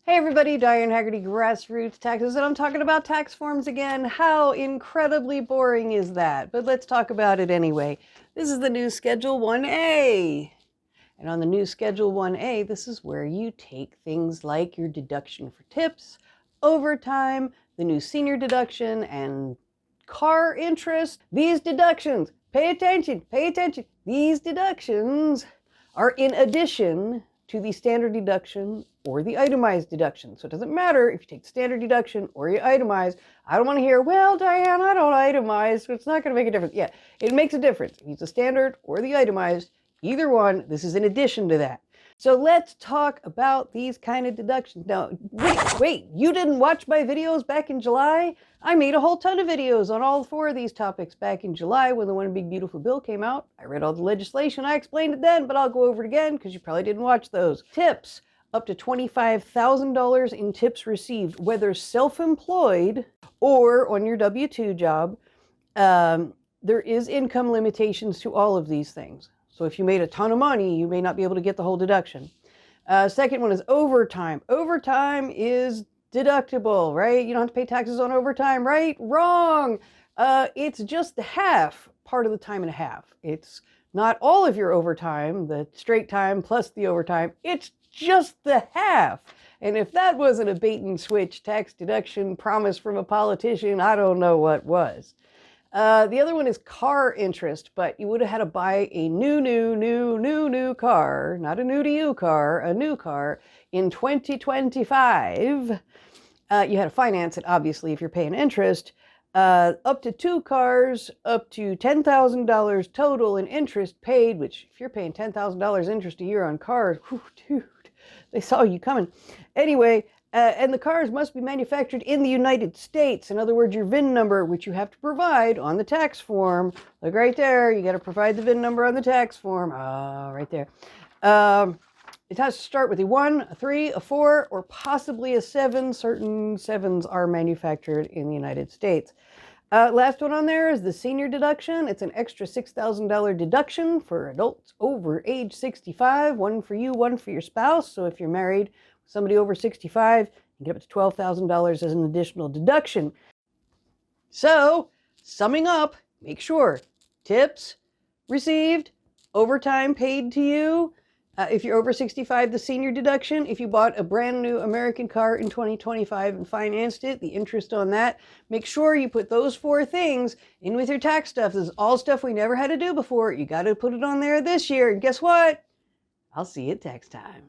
Hey everybody, Diane Haggerty, Grassroots Taxes, and I'm talking about tax forms again. How incredibly boring is that? But let's talk about it anyway. This is the new Schedule 1A. And on the new Schedule 1A, this is where you take things like your deduction for tips, overtime, the new senior deduction, and car interest. These deductions, pay attention, these deductions are in addition to the standard deduction or the itemized deduction. So it doesn't matter if you take the standard deduction or you itemize. I don't want to hear, well, Diane, I don't itemize, so it's not going to make a difference. Yeah, it makes a difference. If it's the standard or the itemized, either one, this is in addition to that. So let's talk about these kind of deductions. Now, wait, you didn't watch my videos back in July? I made a whole ton of videos on all four of these topics back in July when the One Big Beautiful Bill came out. I read all the legislation, I explained it then, but I'll go over it again because you probably didn't watch those. Tips, up to $25,000 in tips received, whether self-employed or on your W-2 job. There is income limitations to all of these things. So if you made a ton of money, you may not be able to get the whole deduction. Second one is overtime. Overtime is deductible, right? You don't have to pay taxes on overtime, right? Wrong. It's just the half, part of the time and a half. It's not all of your overtime, the straight time plus the overtime. It's just the half. And if that wasn't a bait and switch tax deduction promise from a politician, I don't know what was. The other one is car interest, but you would have had to buy a new car, not a new to you car, a new car in 2025. You had to finance it, obviously, if you're paying interest. Up to 2 cars, up to $10,000 total in interest paid, which if you're paying $10,000 interest a year on cars, whew, dude, they saw you coming. Anyway, and the cars must be manufactured in the United States. In other words, your VIN number, which you have to provide on the tax form. Look right there. You got to provide the VIN number on the tax form. Right there. It has to start with a 1, a 3, a 4, or possibly a 7. Certain 7s are manufactured in the United States. Last one on there is the senior deduction. It's an extra $6,000 deduction for adults over age 65. One for you, one for your spouse. So if you're married, somebody over 65, you get up to $12,000 as an additional deduction. So, summing up, make sure tips received, overtime paid to you. If you're over 65, the senior deduction. If you bought a brand new American car in 2025 and financed it, the interest on that. Make sure you put those 4 things in with your tax stuff. This is all stuff we never had to do before. You got to put it on there this year. And guess what? I'll see you at tax time.